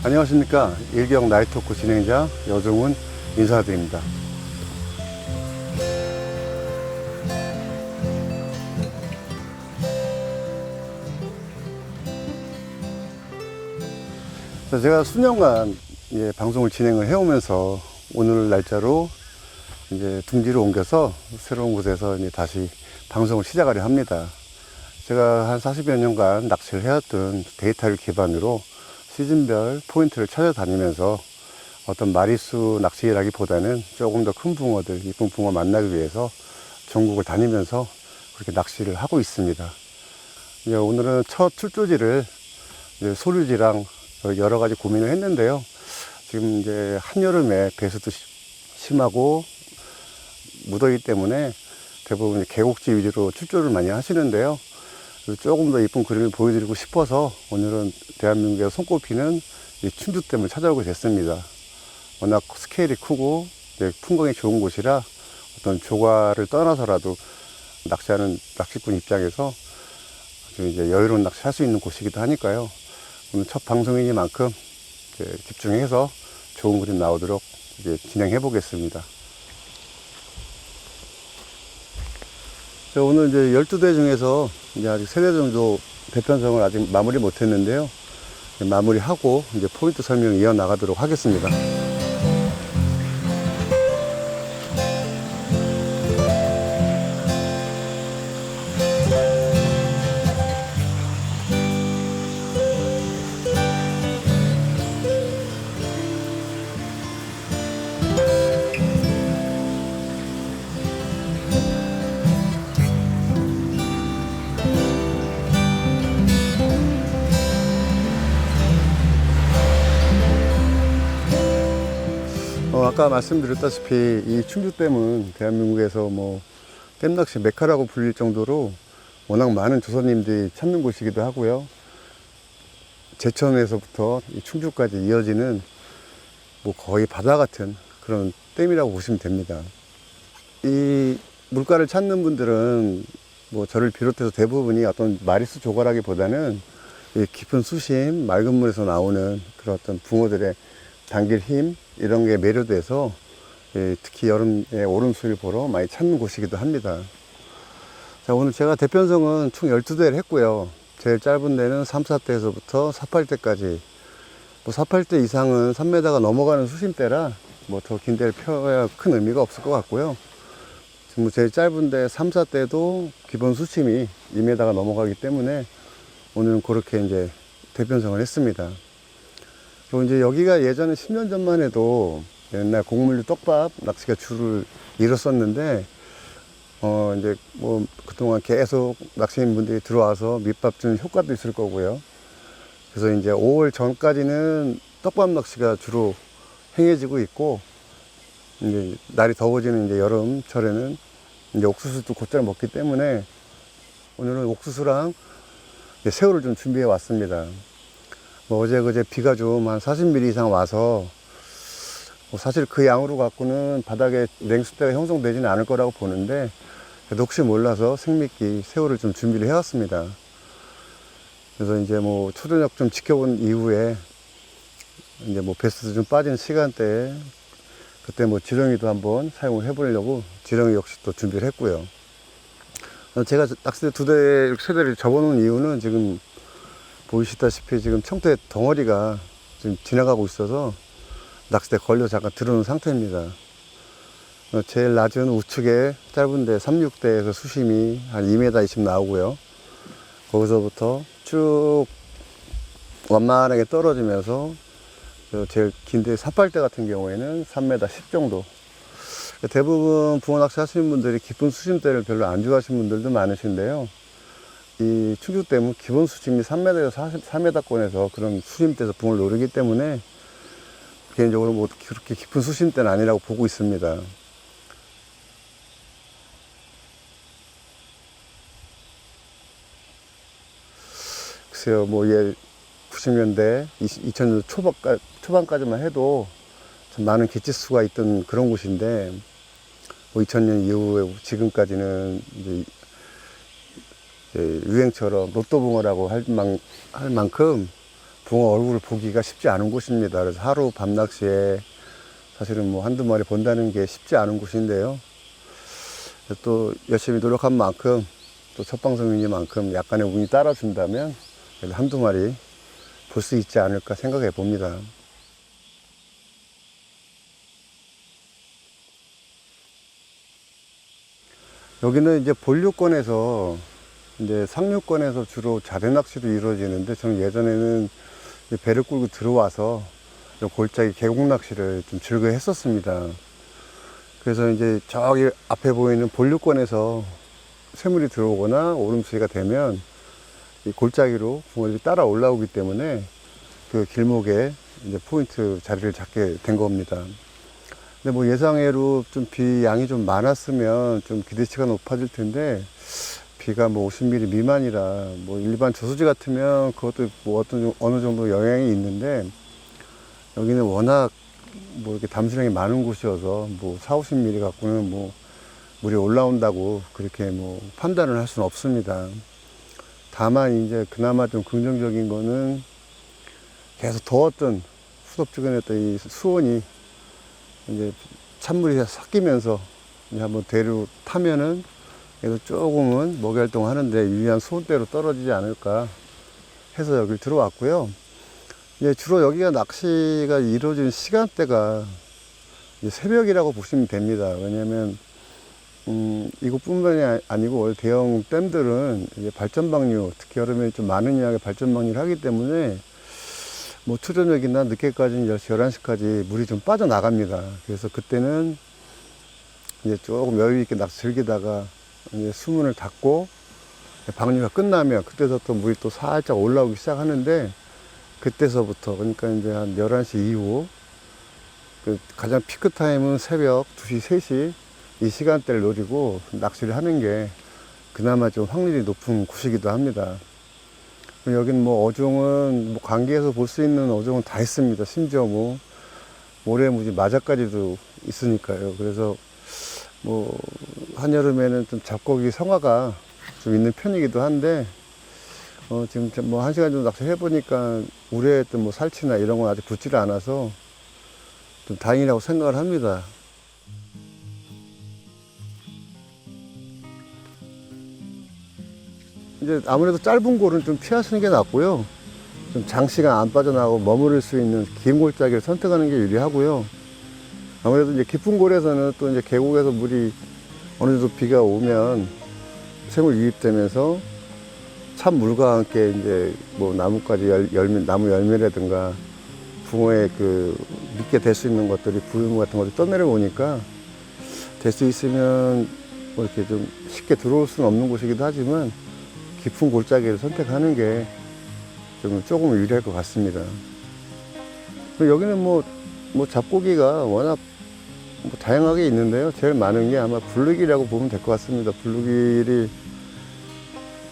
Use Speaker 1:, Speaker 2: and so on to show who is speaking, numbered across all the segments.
Speaker 1: 안녕하십니까. 일경 나이토크 진행자 여정훈 인사드립니다. 제가 수년간 방송을 진행을 해오면서 오늘 날짜로 이제 둥지를 옮겨서 새로운 곳에서 다시 방송을 시작하려 합니다. 제가 한 40여 년간 낚시를 해왔던 데이터를 기반으로 시즌별 포인트를 찾아다니면서 어떤 마리수 낚시라기보다는 조금 더 큰 붕어들, 이쁜 붕어 만나기 위해서 전국을 다니면서 그렇게 낚시를 하고 있습니다. 오늘은 첫 출조지를 소류지랑 여러 가지 고민을 했는데요. 지금 이제 한여름에 배수도 심하고 무더위 때문에 대부분 계곡지 위주로 출조를 많이 하시는데요. 조금 더 이쁜 그림을 보여드리고 싶어서 오늘은 대한민국에 손꼽히는 이 충주댐을 찾아오게 됐습니다. 워낙 스케일이 크고 풍광이 좋은 곳이라 어떤 조과를 떠나서라도 낚시하는 낚시꾼 입장에서 아주 이제 여유로운 낚시 할 수 있는 곳이기도 하니까요. 오늘 첫 방송이니만큼 집중해서 좋은 그림 나오도록 이제 진행해 보겠습니다. 오늘 이제 12대 중에서 이제 아직 3대 정도 대편성을 아직 마무리 못 했는데요. 마무리하고 이제 포인트 설명 이어나가도록 하겠습니다. 아까 말씀드렸다시피 이 충주댐은 대한민국에서 댐낚시 메카라고 불릴 정도로 워낙 많은 조선님들이 찾는 곳이기도 하고요. 제천에서부터 이 충주까지 이어지는 거의 바다 같은 그런 댐이라고 보시면 됩니다. 이 물가를 찾는 분들은 저를 비롯해서 대부분이 어떤 마리수 조과라기보다는 이 깊은 수심, 맑은 물에서 나오는 그런 어떤 붕어들의 당길 힘 이런 게 매료돼서 특히 여름에 오름수를 보러 많이 찾는 곳이기도 합니다. 자, 오늘 제가 대편성은 총 12대를 했고요. 제일 짧은 데는 3사대에서부터 4팔대까지 4팔대 이상은 3m가 넘어가는 수심대라 더 긴 데를 펴야 큰 의미가 없을 것 같고요. 지금 제일 짧은 데 3사대도 기본 수심이 2m가 넘어가기 때문에 오늘은 그렇게 이제 대편성을 했습니다. 그리고 이제 여기가 예전에 10년 전만 해도 옛날 곡물류 떡밥 낚시가 줄을 이뤘었는데, 이제 그동안 계속 낚시인 분들이 들어와서 밑밥 주는 효과도 있을 거고요. 그래서 이제 5월 전까지는 떡밥 낚시가 주로 행해지고 있고, 이제 날이 더워지는 이제 여름철에는 이제 옥수수도 곧잘 먹기 때문에 오늘은 옥수수랑 새우를 좀 준비해 왔습니다. 어제 그제 비가 좀 한 40mm 이상 와서 사실 그 양으로 갖고는 바닥에 냉수대가 형성되지는 않을 거라고 보는데, 그래도 혹시 몰라서 생미끼 새우를 좀 준비를 해왔습니다. 그래서 이제 초저녁 좀 지켜본 이후에 이제 배수도 좀 빠진 시간대에 그때 지렁이도 한번 사용을 해보려고 지렁이 역시 또 준비를 했고요. 제가 낚싯대 2대, 3대를 접어놓은 이유는 지금 보이시다시피 지금 청태 덩어리가 지금 지나가고 있어서 낚싯대 걸려 잠깐 들어오는 상태입니다. 제일 낮은 우측에 짧은데 36대에서 수심이 한 2m20 나오고요. 거기서부터 쭉 완만하게 떨어지면서 제일 긴데 4팔대 같은 경우에는 3m10 정도. 대부분 붕어 낚시 하시는 분들이 깊은 수심대를 별로 안 좋아하시는 분들도 많으신데요. 이 충주댐은 기본 수심이 3m에서 4m권에서 그런 수심대에서 붕어를 노리기 때문에 개인적으로 그렇게 깊은 수심대는 아니라고 보고 있습니다. 글쎄요, 90년대, 2000년대 초반까지만 해도 참 많은 개체수가 있던 그런 곳인데, 2000년 이후에 지금까지는 이제 유행처럼 로또붕어라고 할 만큼 붕어 얼굴을 보기가 쉽지 않은 곳입니다. 그래서 하루 밤 낚시에 사실은 뭐 한두 마리 본다는 게 쉽지 않은 곳인데요. 또 열심히 노력한 만큼 또 첫 방송이니만큼 약간의 운이 따라준다면 그래도 한두 마리 볼 수 있지 않을까 생각해 봅니다. 여기는 이제 본류권에서 이제 상류권에서 주로 자대 낚시로 이루어지는데, 저는 예전에는 배를 끌고 들어와서 골짜기 계곡 낚시를 좀 즐겨 했었습니다. 그래서 이제 저기 앞에 보이는 본류권에서 새물이 들어오거나 오름수위가 되면 이 골짜기로 붕어들이 따라 올라오기 때문에 그 길목에 이제 포인트 자리를 잡게 된 겁니다. 근데 뭐 예상외로 좀 비 양이 좀 많았으면 좀 기대치가 높아질 텐데, 비가 뭐 50mm 미만이라 뭐 일반 저수지 같으면 그것도 뭐 어느 정도 영향이 있는데, 여기는 워낙 뭐 이렇게 담수량이 많은 곳이어서 뭐 4, 50mm 갖고는 뭐 물이 올라온다고 그렇게 뭐 판단을 할 수는 없습니다. 다만 이제 그나마 좀 긍정적인 거는 계속 더웠던 후덥지근했던 이 수온이 이제 찬물이 섞이면서 이제 한번 대로 타면은 그래도 조금은 먹이 활동을 하는데 유리한 수온대로 떨어지지 않을까 해서 여기 들어왔고요. 이제 주로 여기가 낚시가 이루어지는 시간대가 이제 새벽이라고 보시면 됩니다. 왜냐면 이곳뿐만이 아니고 원래 대형 댐들은 이제 발전방류, 특히 여름에 좀 많은 양의 발전방류를 하기 때문에 뭐 초저녁이나 늦게까지 10시, 11시까지 물이 좀 빠져나갑니다. 그래서 그때는 이제 조금 여유 있게 낚시 즐기다가 이제 수문을 닫고 방류가 끝나면 그때부터 물이 또 살짝 올라오기 시작하는데, 그때서부터 그러니까 이제 한 11시 이후 그 가장 피크 타임은 새벽 2시, 3시 이 시간대를 노리고 낚시를 하는 게 그나마 좀 확률이 높은 곳이기도 합니다. 여기는 뭐 어종은 뭐 관계에서 볼 수 있는 어종은 다 있습니다. 심지어 뭐 모래무지 마자까지도 있으니까요. 그래서 뭐 한여름에는 좀 잡고기 성화가 좀 있는 편이기도 한데, 지금 뭐 1시간 정도 낚시 해보니까 우려했던 뭐 살치나 이런 건 아직 붙지를 않아서 좀 다행이라고 생각을 합니다. 이제 아무래도 짧은 골은 좀 피하시는 게 낫고요. 좀 장시간 안 빠져나가고 머무를 수 있는 긴 골짜기를 선택하는 게 유리하고요. 아무래도 이제 깊은 골에서는 또 이제 계곡에서 물이 어느 정도 비가 오면 새물 유입되면서 찬물과 함께 이제 뭐 나뭇가지 나무 열매라든가 붕어의 그 믿게 될 수 있는 것들이 부유 같은 것들이 떠내려 오니까 될 수 있으면 뭐 이렇게 좀 쉽게 들어올 수는 없는 곳이기도 하지만 깊은 골짜기를 선택하는 게 조금 유리할 것 같습니다. 여기는 뭐 잡고기가 워낙 뭐 다양하게 있는데요. 제일 많은 게 아마 블루길이라고 보면 될 것 같습니다. 블루길이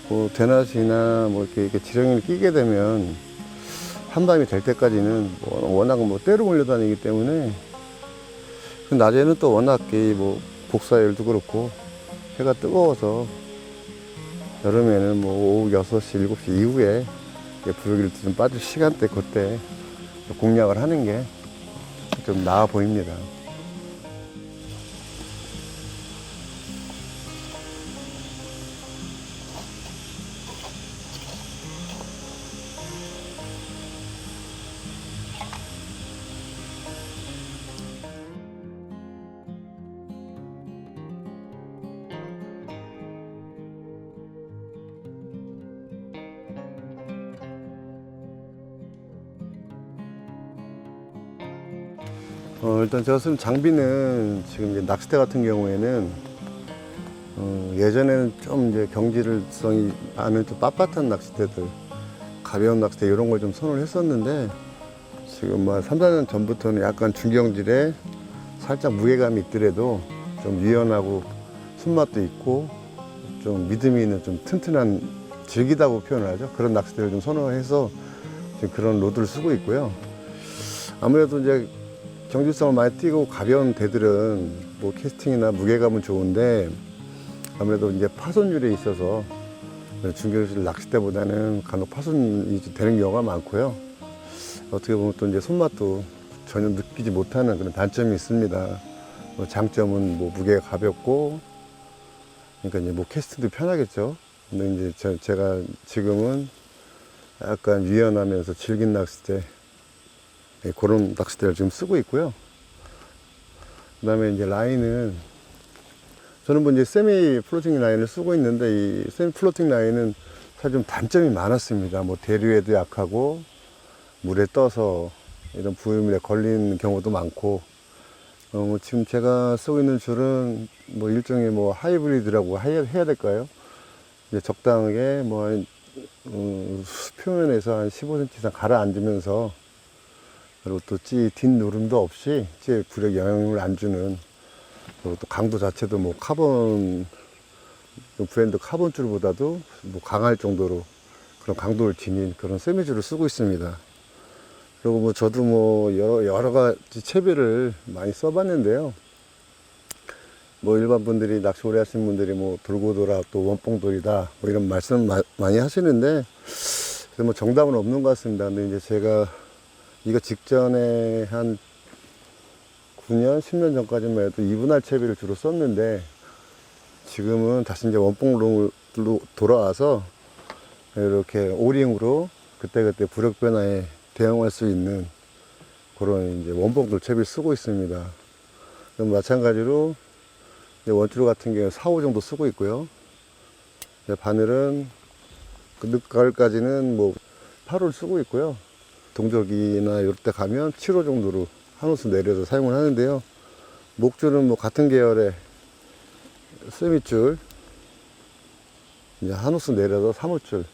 Speaker 1: 뭐 대낮이나 뭐 이렇게 지렁이를 끼게 되면 한밤이 될 때까지는 워낙 뭐 때로 몰려다니기 때문에, 낮에는 또 워낙 뭐 복사열도 그렇고 해가 뜨거워서 여름에는 뭐 오후 6시, 7시 이후에 블루길 좀 빠질 시간대 그때 공략을 하는 게 좀 나아 보입니다. 일단 제가 쓰는 장비는 지금 이제 낚싯대 같은 경우에는 예전에는 좀 이제 경질성이 많은 좀 빳빳한 낚싯대들, 가벼운 낚싯대 이런 걸 좀 선호를 했었는데, 지금 뭐 3, 4년 전부터는 약간 중경질에 살짝 무게감이 있더라도 좀 유연하고 손맛도 있고 좀 믿음이 있는 좀 튼튼한, 질기다고 표현하죠. 그런 낚싯대를 좀 선호해서 지금 그런 로드를 쓰고 있고요. 아무래도 이제 경질성을 많이 띄고 가벼운 대들은 뭐 캐스팅이나 무게감은 좋은데, 아무래도 이제 파손율에 있어서 중경질 낚싯대보다는 간혹 파손이 되는 경우가 많고요. 어떻게 보면 또 이제 손맛도 전혀 느끼지 못하는 그런 단점이 있습니다. 뭐 장점은 뭐 무게가 가볍고, 그러니까 이제 뭐 캐스트도 편하겠죠. 근데 이제 제가 지금은 약간 유연하면서 질긴 낚싯대, 그런 낚싯대를 지금 쓰고 있고요. 그 다음에 이제 라인은, 저는 뭐 이제 세미 플로팅 라인을 쓰고 있는데, 이 세미 플로팅 라인은 사실 좀 단점이 많았습니다. 뭐 대류에도 약하고, 물에 떠서 이런 부유물에 걸리는 경우도 많고, 뭐 지금 제가 쓰고 있는 줄은 뭐 일종의 뭐 하이브리드라고 해야 될까요? 이제 적당하게 뭐 표면에서 한 15cm 이상 가라앉으면서, 그리고 또 뒷누름도 없이 찌에 부력 영향을 안 주는, 그리고 또 강도 자체도 뭐 카본, 브랜드 카본 줄보다도 뭐 강할 정도로 그런 강도를 지닌 그런 세미줄을 쓰고 있습니다. 그리고 뭐 저도 뭐 여러 가지 채비를 많이 써봤는데요. 뭐 일반 분들이 낚시 오래 하시는 분들이 뭐 돌고 돌아 또 원뽕돌이다 뭐 이런 말씀 많이 하시는데, 뭐 정답은 없는 것 같습니다. 근데 이제 제가 이거 직전에 한 9년, 10년 전까지만 해도 이분할 채비를 주로 썼는데, 지금은 다시 이제 원뽕으로 돌아와서 이렇게 오링으로 그때그때 부력 변화에 대응할 수 있는 그런 이제 원뽕돌 채비를 쓰고 있습니다. 그럼 마찬가지로 원줄 같은 경우에 4, 5 정도 쓰고 있고요. 바늘은 그 늦가을까지는 뭐 8호를 쓰고 있고요. 동절기나 이럴 때 가면 7호 정도로 한 호수 내려서 사용을 하는데요. 목줄은 뭐 같은 계열의 세미줄, 이제 한 호수 내려서 3호줄.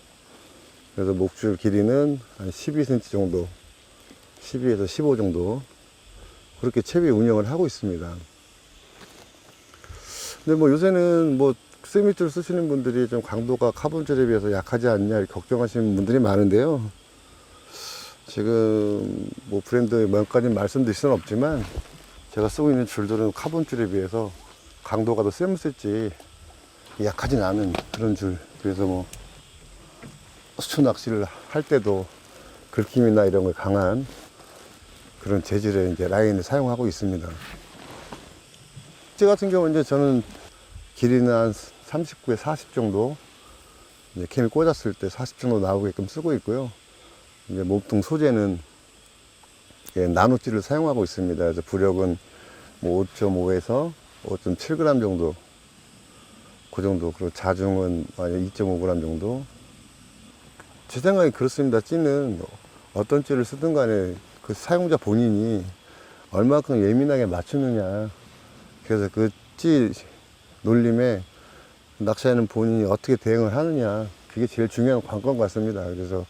Speaker 1: 그래서 목줄 길이는 한 12cm 정도, 12에서 15 정도, 그렇게 채비 운영을 하고 있습니다. 근데 뭐 요새는 뭐 세미줄 쓰시는 분들이 좀 강도가 카본줄에 비해서 약하지 않냐 이렇게 걱정하시는 분들이 많은데요. 지금 뭐 브랜드 몇가지 말씀드릴 수는 없지만, 제가 쓰고 있는 줄들은 카본줄에 비해서 강도가 더 세면 쓸지 약하진 않은 그런 줄. 그래서 뭐 수초 낚시를 할 때도 긁힘이나 이런 걸 강한 그런 재질의 이제 라인을 사용하고 있습니다. 찌 같은 경우는 이제 저는 길이는 한 39에 40 정도, 이제 캠이 꽂았을 때 40 정도 나오게끔 쓰고 있고요. 이제 몸통 소재는 나노찌를 사용하고 있습니다. 그래서 부력은 뭐 5.5에서 5.7g 정도, 그 정도. 그리고 자중은 2.5g 정도. 제 생각에 그렇습니다. 찌는 어떤 찌를 쓰든 간에 그 사용자 본인이 얼마큼 예민하게 맞추느냐. 그래서 그 찌 놀림에 낚시하는 본인이 어떻게 대응을 하느냐, 그게 제일 중요한 관건 같습니다. 그래서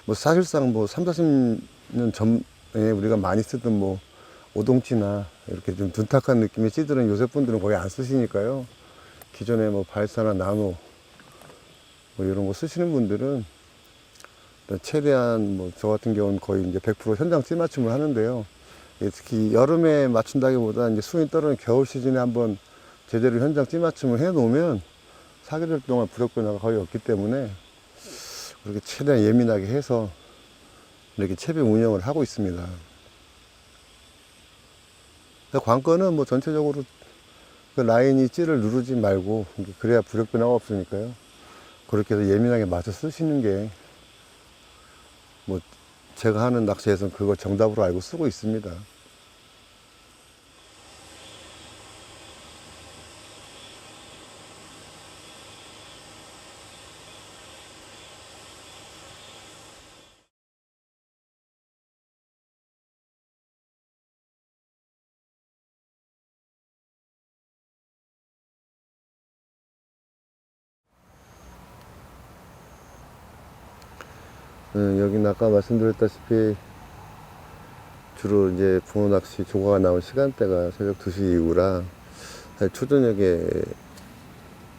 Speaker 1: 뭐 사실상 뭐 3, 40년 전에 우리가 많이 쓰던 뭐 오동찌나 이렇게 좀 둔탁한 느낌의 찌들은 요새 분들은 거의 안 쓰시니까요. 기존에 뭐 발사나 나노 뭐 이런 거 쓰시는 분들은 최대한 뭐 저 같은 경우는 거의 이제 100% 현장 찌 맞춤을 하는데요. 특히 여름에 맞춘다기보다 이제 수온이 떨어지는 겨울 시즌에 한번 제대로 현장 찌 맞춤을 해 놓으면 사계절 동안 부력 변화가 거의 없기 때문에 그렇게 최대한 예민하게 해서 이렇게 채비 운영을 하고 있습니다. 관건은 뭐 전체적으로 그 라인이 찌를 누르지 말고, 그래야 부력 변화가 없으니까요. 그렇게 해서 예민하게 맞춰 쓰시는 게 뭐 제가 하는 낚시에서는 그걸 정답으로 알고 쓰고 있습니다. 여기는 아까 말씀드렸다시피 주로 이제 붕어 낚시 조과가 나온 시간대가 새벽 2시 이후라, 사실 초저녁에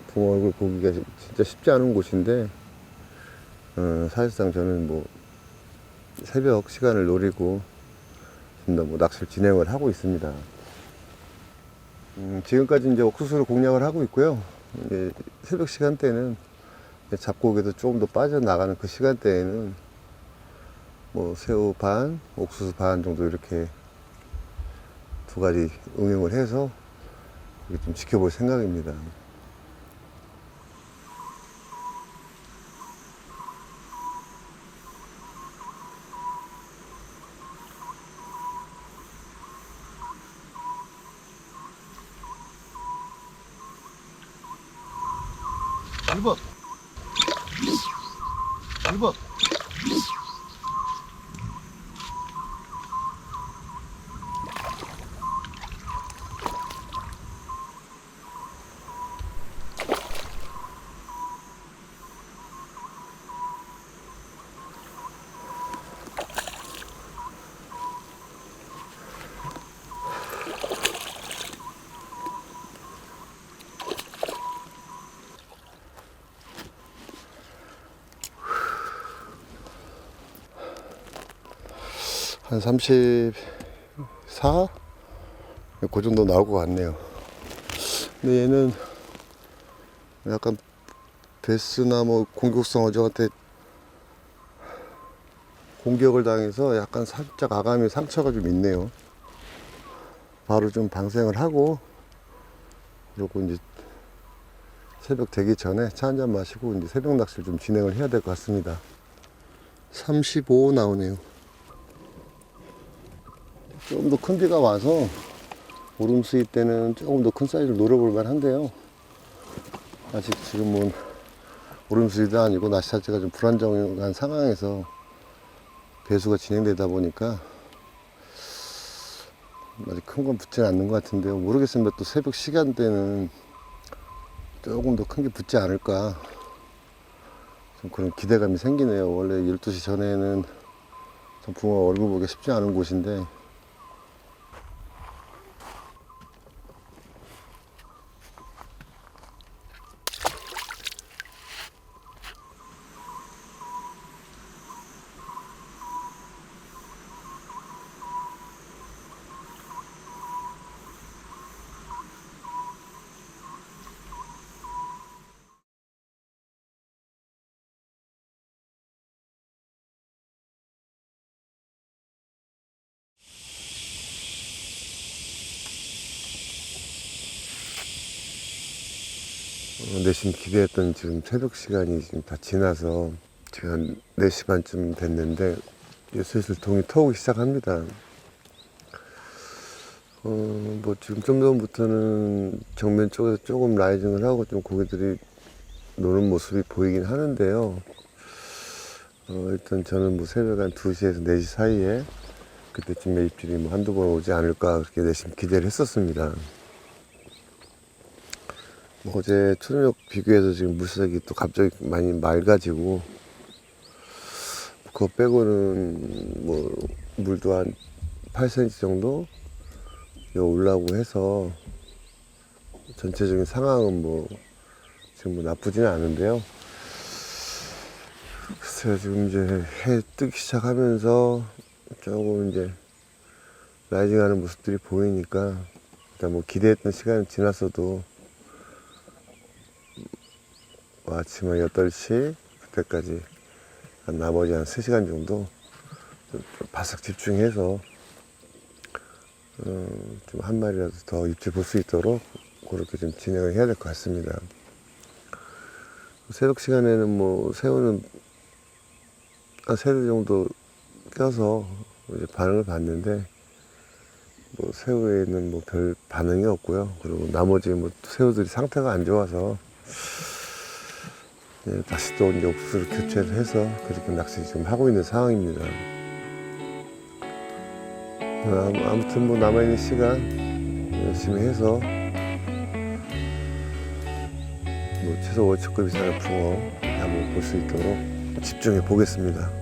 Speaker 1: 붕어 얼굴 보기가 진짜 쉽지 않은 곳인데, 사실상 저는 뭐 새벽 시간을 노리고 좀 더 뭐 낚시를 진행을 하고 있습니다. 지금까지 이제 옥수수를 공략을 하고 있고요. 이제 새벽 시간대는 잡고기도 조금 더 빠져나가는 그 시간대에는 뭐 새우 반, 옥수수 반 정도 이렇게 두 가지 응용을 해서 좀 지켜볼 생각입니다.
Speaker 2: 일번 1번
Speaker 1: 한 34? 그 정도 나올 것 같네요. 근데 얘는 약간 베스나 뭐 공격성 어종한테 공격을 당해서 약간 살짝 아가미 상처가 좀 있네요. 바로 좀 방생을 하고 요거 이제 새벽 되기 전에 차 한잔 마시고 이제 새벽 낚시를 좀 진행을 해야 될 것 같습니다. 35 나오네요. 조금 더 큰 비가 와서 오름 수입 때는 조금 더 큰 사이즈를 노려볼 만한데요. 아직 지금은 오름 수입도 아니고 낚시 자체가 좀 불안정한 상황에서 배수가 진행되다 보니까 아직 큰 건 붙지 않는 것 같은데요. 모르겠습니다. 또 새벽 시간대는 조금 더 큰 게 붙지 않을까 좀 그런 기대감이 생기네요. 원래 12시 전에는 좀 붕어 얼굴 보기 쉽지 않은 곳인데 내심 기대했던 지금 새벽 시간이 지금 다 지나서 지금 한 4시 반쯤 됐는데 이제 슬슬 동이 터오기 시작합니다. 뭐 지금 좀 전부터는 정면 쪽에서 조금 라이징을 하고 좀 고기들이 노는 모습이 보이긴 하는데요. 일단 저는 뭐 새벽 한 2시에서 4시 사이에 그때쯤에 입질이 뭐 한두 번 오지 않을까 그렇게 내심 기대를 했었습니다. 뭐 어제 초저녁 비교해서 지금 물색이 또 갑자기 많이 맑아지고 그거 빼고는 뭐 물도 한 8cm 정도 올라오고 해서 전체적인 상황은 뭐 지금 뭐 나쁘지는 않은데요. 글쎄요, 지금 이제 해 뜨기 시작하면서 조금 이제 라이징하는 모습들이 보이니까 일단 뭐 기대했던 시간은 지났어도 아침 한 8시 그때까지 한 나머지 한 3시간 정도 좀 바싹 집중해서 좀 한 마리라도 더 입질 볼 수 있도록 그렇게 좀 진행을 해야 될 것 같습니다. 새벽 시간에는 뭐 새우는 한 3대 정도 껴서 이제 반응을 봤는데 뭐 새우에는 뭐 별 반응이 없고요. 그리고 나머지 뭐 새우들이 상태가 안 좋아서 다시 또 이제 옥수수를 교체를 해서 그렇게 낚시 지금 하고 있는 상황입니다. 아무튼 뭐 남아있는 시간 열심히 해서 뭐 최소 월척급 이상의 붕어 한번 볼 수 있도록 집중해 보겠습니다.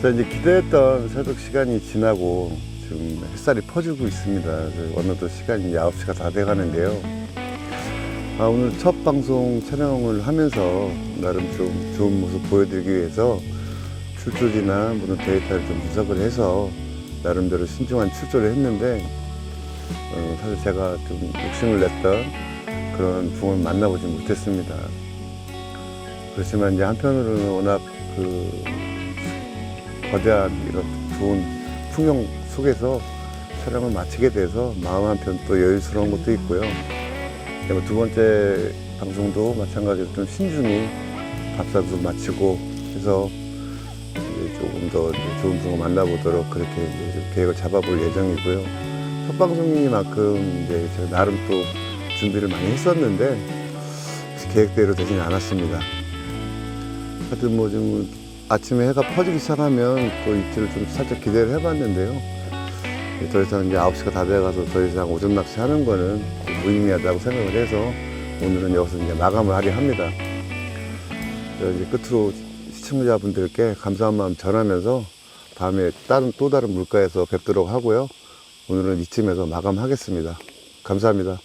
Speaker 1: 자, 이제 기대했던 새벽 시간이 지나고 지금 햇살이 퍼지고 있습니다. 그래서 어느덧 시간이 이제 9시가 다 돼 가는데요. 오늘 첫 방송 촬영을 하면서 나름 좀 좋은 모습 보여드리기 위해서 출조지나 모든 데이터를 좀 분석을 해서 나름대로 신중한 출조를 했는데 사실 제가 좀 욕심을 냈던 그런 붕을 만나보지 못했습니다. 그렇지만 이제 한편으로는 워낙 그 거대한 이런 좋은 풍경 속에서 촬영을 마치게 돼서 마음 한편 또 여유스러운 것도 있고요. 그리고 두 번째 방송도 마찬가지로 좀 신중히 밥사도 마치고 해서 이제 조금 더 이제 좋은 붕을 만나보도록 그렇게 이제 좀 계획을 잡아볼 예정이고요. 첫 방송이니만큼 이제 제가 나름 또 준비를 많이 했었는데 계획대로 되지는 않았습니다. 하여튼 뭐 좀 아침에 해가 퍼지기 시작하면 또 입질을 좀 살짝 기대를 해봤는데요. 더 이상 이제 9시가 다 돼가서 더 이상 오전 낚시 하는 거는 무의미하다고 생각을 해서 오늘은 여기서 이제 마감을 하려 합니다. 이제 끝으로 시청자분들께 감사한 마음 전하면서 다음에 또 다른 물가에서 뵙도록 하고요. 오늘은 이쯤에서 마감하겠습니다. 감사합니다.